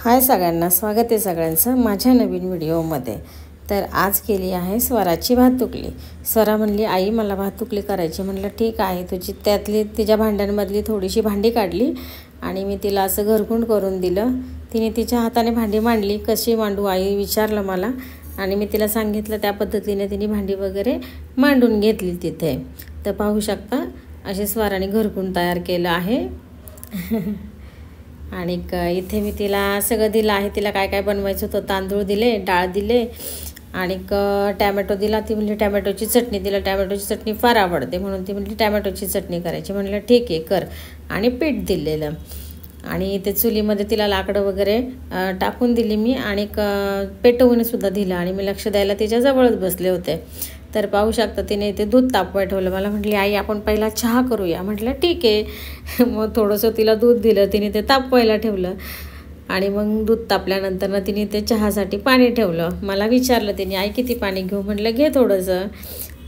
हाय सगळ्यांना, स्वागत आहे सगळ्यांचं माझ्या नवीन व्हिडिओमध्ये। तर आज केली आहे स्वराची भातुकली। स्वरा म्हणली आई मला भातुकली करायची। म्हणलं ठीक आहे, तुझी त्यातली तिच्या भांड्यांमधली थोडीशी भांडी काढली आणि मी तिला असं घरकुंड करून दिलं। तिने तिच्या हाताने भांडी मांडली। कशी मांडू आई विचारलं मला आणि मी तिला सांगितलं त्या पद्धतीने तिने भांडी वगैरे मांडून घेतली तिथे। तर पाहू शकता असे स्वराने घरकुंड तयार केलं आहे। आणि इथे मी तिला सगळं दिलं आहे। तिला काय काय बनवायचं होतं, तांदूळ दिले, डाळ दिले आणि टॅमॅटो दिला। ती म्हणजे टॅमॅटोची चटणी दिला। टॅमॅटोची चटणी फार आवडते म्हणून ती म्हणजे टॅमॅटोची चटणी करायची। म्हणलं ठीक आहे कर। आणि पीठ दिलेलं आणि ते चुलीमध्ये तिला लाकडं वगैरे टाकून दिली मी आणि पेटवून सुद्धा दिलं आणि मी लक्ष द्यायला तिच्याजवळच बसले होते। तर पाहू शकता तिने इथे दूध तापवाय ठेवलं। मला म्हटली आई आपण पहिला चहा करूया। म्हटलं ठीक आहे। मग थोडंसं तिला दूध दिलं, तिने ते तापवायला ठेवलं आणि मग दूध तापल्यानंतर तिने ते चहासाठी पाणी ठेवलं। मला विचारलं तिने आई किती पाणी घेऊ। म्हटलं घे थोडंसं।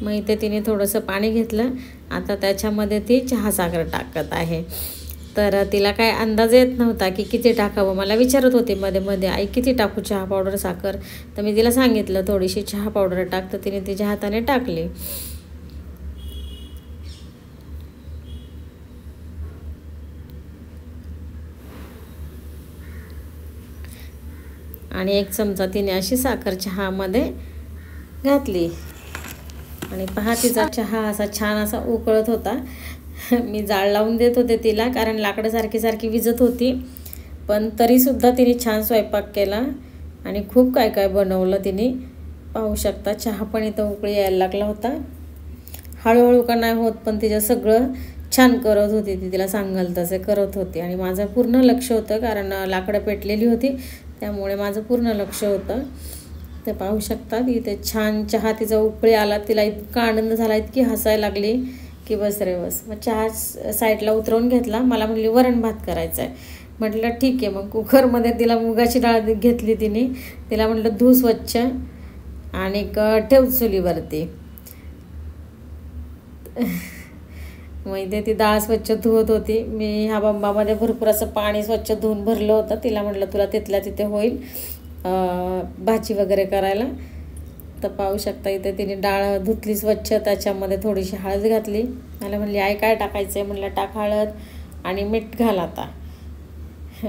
मग इथे तिने थोडंसं पाणी घेतलं। आता त्याच्यामध्ये ती चहा साखर टाकत आहे। तर तिला काय अंदाज येत नव्हता की किती टाकावं। मला विचारत होते मध्ये मध्ये आई किती टाकू चहा पावडर साखर। तर मी तिला सांगितलं थोडीशी चहा पावडर टाक। तर तिने तिच्या हाताने टाकली आणि एक चमचा तिने अशी साखर चहामध्ये घातली आणि पहा तिचा चहा असा छान असा उकळत होता। मी जाळ लावून देत होते तिला, कारण लाकडं सारखी सारखी विजत होती, पण तरीसुद्धा तिने छान स्वयंपाक केला आणि खूप काय काय बनवलं तिने। पाहू शकता चहा पण इथं उकळी यायला लागला होता। हळूहळू का नाही होत, पण तिचं सगळं छान करत होती ती। तिला सांगाल तसे करत होती आणि माझं पूर्ण लक्ष होतं, कारण लाकडं पेटलेली होती त्यामुळे माझं पूर्ण लक्ष होतं। ते पाहू शकता इथे छान चहा तिचा उकळी आला। तिला इतका आनंद झाला, इतकी हसायला लागली की बस रे बस। मग चहा साईडला उतरवून घेतला। मला म्हणली वरण भात करायचा आहे। म्हटलं ठीक आहे। मग कुकरमध्ये तिला मुगाची डाळ घेतली तिने। तिला म्हटलं धुव स्वच्छ आणि ठेव चुलीवरती। मग इथे ती डाळ स्वच्छ धुवत होती। मी ह्या बंबामध्ये भरपूर असं पाणी स्वच्छ धुवून भरलं होतं। तिला म्हटलं तुला तिथल्या तिथे होईल भाजी वगैरे करायला। तर पाहू शकता इथे तिने डाळ धुतली स्वच्छ, त्याच्यामध्ये थोडीशी हळद घातली। मला म्हणली आई काय टाकायचं आहे। म्हटलं टाक हळद आणि मीठ घाल आता।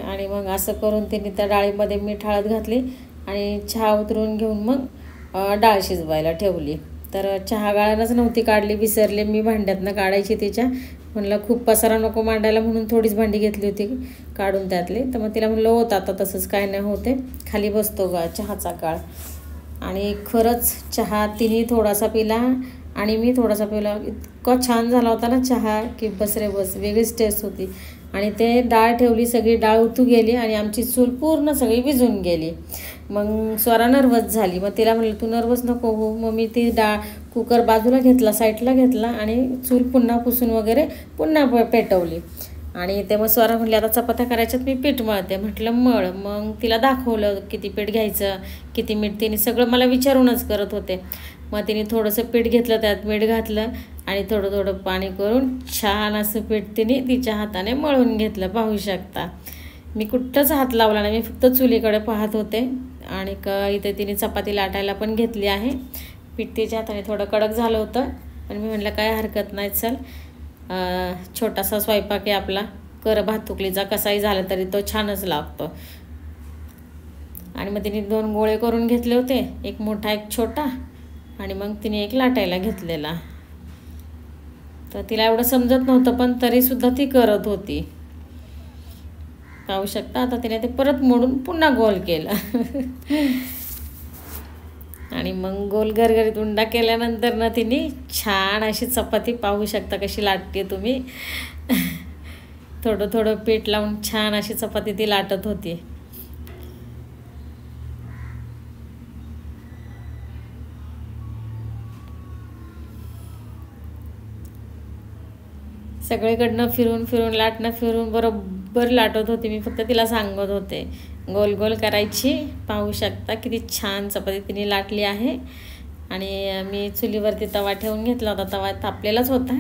आणि मग असं करून तिने त्या डाळीमध्ये मीठ हळद घातली आणि चहा उतरवून घेऊन मग डाळ शिजवायला ठेवली। तर चहा गाळणच नव्हती काढली, विसरले मी भांड्यातनं काढायची तिच्या। म्हणलं खूप पसारा नको मांडायला म्हणून थोडीच भांडी घेतली होती काढून त्यातली। तर मग तिला म्हणलं होत आता तसंच काय नाही होते, खाली बसतो गा चहाचा गाळ। आणि खरंच चहा तिने थोडासा पिला आणि मी थोडासा पिला। इतका छान झाला होता ना चहा की बस रे बस, वेगळीच टेस्ट होती। आणि ते डाळ ठेवली, सगळी डाळ उतू गेली आणि आमची चूल पूर्ण सगळी विझून गेली। मग स्वरा नर्वस झाली। मग तिला म्हणलं तू नर्वस नको हो। मग मी ती डाळ कुकर बाजूला घेतला, साईडला घेतला आणि चूल पुन्हा पुसून वगैरे पुन्हा पेटवली। आणि ते मग स्वरा म्हणली आता चपात्या करायच्यात, मी पीठ मळते। म्हटलं मळ। मग तिला दाखवलं किती पीठ घ्यायचं, किती मीठ। तिने सगळं मला विचारूनच करत होते। मग तिने थोडंसं पीठ घेतलं, त्यात मीठ घातलं आणि थोडं थोडं पाणी करून छान असं पीठ तिने तिच्या हाताने मळून घेतलं। पाहू शकता मी कुठंच हात लावला नाही, मी फक्त चुलीकडे पाहत होते। आणि इथे तिने चपाती लाटायला पण घेतली आहे। पीठ तिच्या हाताने थोडं कडक झालं होतं, पण मी म्हटलं काय हरकत नाही, चल छोटासा स्वयंपाक आहे आपला, कर भातुकलीचा। कसाही झाला तरी तो छानच लागतो। आणि मग तिने 2 गोळे करून घेतले होते, एक मोठा एक छोटा, आणि मग तिने एक लाटायला घेतलेला। तर तिला एवढं समजत नव्हतं, पण तरीसुद्धा ती करत होती। पाहू शकता आता तिने ते परत मोडून पुन्हा गोल केलं। आणि मग गोल गरगरीत उंडा केल्यानंतर ना तिने छान अशी चपाती पाहू शकता कशी लाटते तुम्ही। थोडं थोडं पीठ लावून छान अशी चपाती ती लाटत होती। सगळीकडनं फिरून फिरून लाटणं फिरून बरोबर लाटत होती मी, फक्त तिला सांगत होते गोल गोल करायची। पाहू शकता किती छान चपाती तिने लाटली आहे। आणि मी चुलीवरती तवा ठेवून घेतला होता, तवा तापलेलाच होता।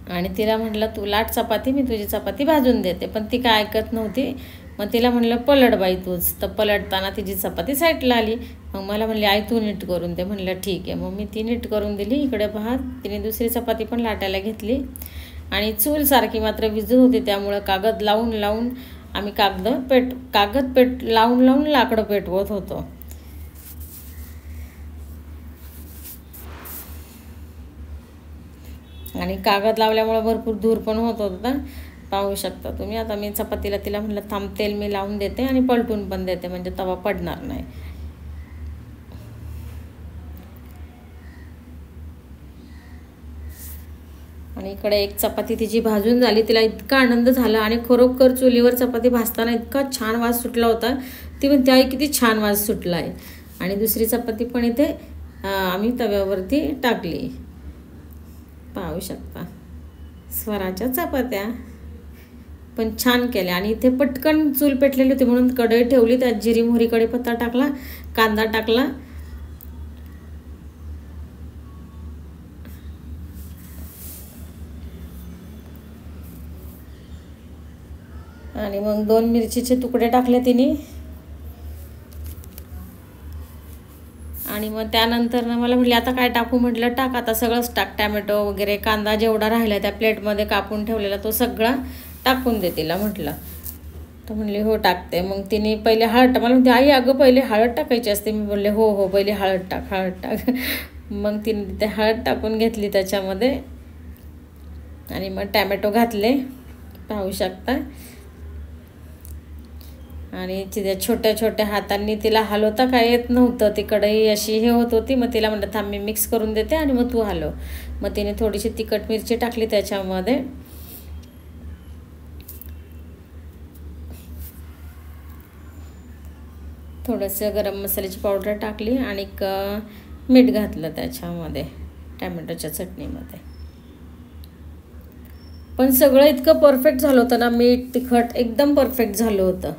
आणि तिला म्हटलं तू लाट चपाती, मी तुझी चपाती भाजून देते, पण ती काय ऐकत नव्हती. मग तिला म्हटलं पलट बाई तूच, तर पलटताना तिची चपाती साईडला आली. मग मला म्हणली आई तू नीट करून दे. म्हणलं ठीक आहे. मग मी ती नीट करून दिली. इकडे पहा तिने दुसरी चपाती पण लाटायला घेतली आणि चूल सारखी मात्र विजत होती, त्यामुळं कागद लावून लावून आम्ही कागद लावून लावून लाकडं पेटवत होतो. आणि कागद लावल्यामुळं भरपूर धूर पण होत होता, पाहू शकता तुम्ही. आता मी चपातीला तिला म्हटलं थांब तेल मी लावून देते आणि पलटून पण देते, म्हणजे तवा पडणार नाही. आणि इकडे एक चपाती तिची भाजून झाली. तिला इतका आनंद झाला आणि खरोखर चुलीवर चपाती भाजताना इतका छान वास सुटला होता. ती म्हणते आई किती छान वास सुटला आहे. आणि दुसरी चपाती पण इथे आम्ही तव्यावरती टाकली, पाहू शकता. स्वराच्या चपात्या पण छान केल्या. आणि इथे पटकन चूल पेटलेली होती म्हणून कढई ठेवली, त्यात जिरी मोहरी कढीपत्ता टाकला, कांदा टाकला आणि मग 2 मिरचीचे तुकडे टाकले तिने. आणि मग त्यानंतर मला म्हटली आता काय टाकू. म्हटलं टाक आता सगळंच टाक, टॅमॅटो वगैरे, कांदा जेवढा राहिला त्या प्लेटमध्ये कापून ठेवलेला तो सगळा टाकून दे तिला म्हटलं. तर म्हणली हो टाकते. मग तिने पहिले हळद मला म्हणते आई अगं पहिले हळद टाकायची असते. मी बोलले हो हो पहिले हळद टाक. मग तिने ते हळद टाकून घेतली त्याच्यामध्ये आणि मग टॅमॅटो घातले, पाहू शकता. आणि तिच्या छोट्या छोट्या हातांनी तिला हलवता काय येत नव्हतं, ती कढई अशी हे होत होती. मग तिला म्हणलं थांब मी मिक्स करून देते आणि मग तू हलव. मग तिने थोडीशी तिखट मिरची टाकली त्याच्यामध्ये, थोडंसं गरम मसाल्याची पावडर टाकली आणि मीठ घातलं त्याच्यामध्ये टॅमॅटोच्या चटणीमध्ये. पण सगळं इतकं परफेक्ट झालं होतं ना, मीठ तिखट एकदम परफेक्ट झालं होतं.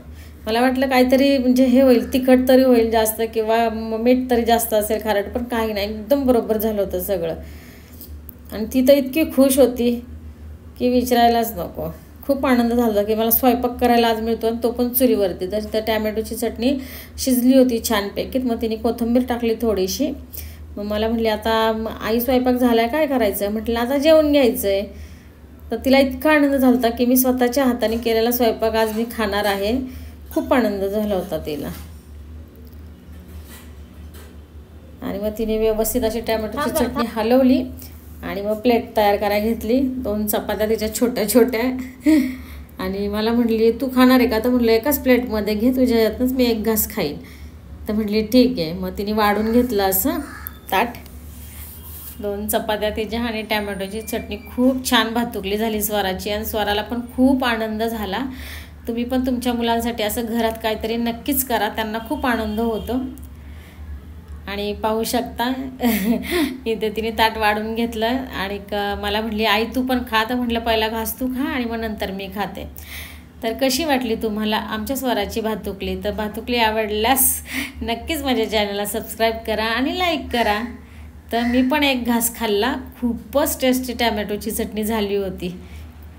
मला वाटलं काहीतरी म्हणजे हे होईल, तिखट तरी होईल जास्त किंवा मीठ तरी जास्त असेल खारट, पण काही नाही, एकदम बरोबर झालं होतं सगळं. आणि ती तर इतकी खुश होती की विचारायलाच नको. खूप आनंद झाला की मला स्वयंपाक करायला आज मिळतो आणि तो पण चुलीवरती. तर त्या टॅमॅटोची चटणी शिजली होती छानपैकी. मग तिने कोथिंबीर टाकली थोडीशी. मग मला म्हटली आता आई स्वयंपाक झाला आहे काय करायचं. म्हटलं आता जेवण घ्यायचं आहे. तर तिला इतका आनंद झाला होता की मी स्वतःच्या हाताने केलेला स्वयंपाक आज मी खाणार आहे. खूप आनंद झाला होता तिला. आणि मग तिने व्यवस्थित अशी टॅमॅटोची चटणी हलवली आणि मग प्लेट तयार करायला घेतली. 2 चपात्या तिच्या छोट्या छोट्या. आणि मला म्हटली तू खाणार आहे का. तर म्हटलं एकाच प्लेटमध्ये घे, तुझ्या यातनंच मी एक घास खाईन. तर म्हटली ठीक आहे. मग तिने वाढून घेतलं असं ताट. 2 चपात्या तिच्या आणि टॅमॅटोची चटणी. खूप छान भातुकली झाली स्वराची आणि स्वराला पण खूप आनंद झाला. तुम्ही पण तुमच्या मुलांसाठी असं घरात काहीतरी नक्कीच करा, त्यांना खूप आनंद होतो. आणि पाहू शकता इथे तिने ताट वाढून घेतलं आणि मला म्हटली आई तू पण खा. तर म्हटलं पहिला घास तू खा आणि मग नंतर मी खाते. तर कशी वाटली तुम्हाला आमच्या स्वराची भातुकली. तर भातुकली आवडल्यास नक्कीच माझ्या चॅनलला सबस्क्राईब करा आणि लाईक करा. तर मी पण एक घास खाल्ला. खूपच टेस्टी टॅमॅटोची चटणी झाली होती.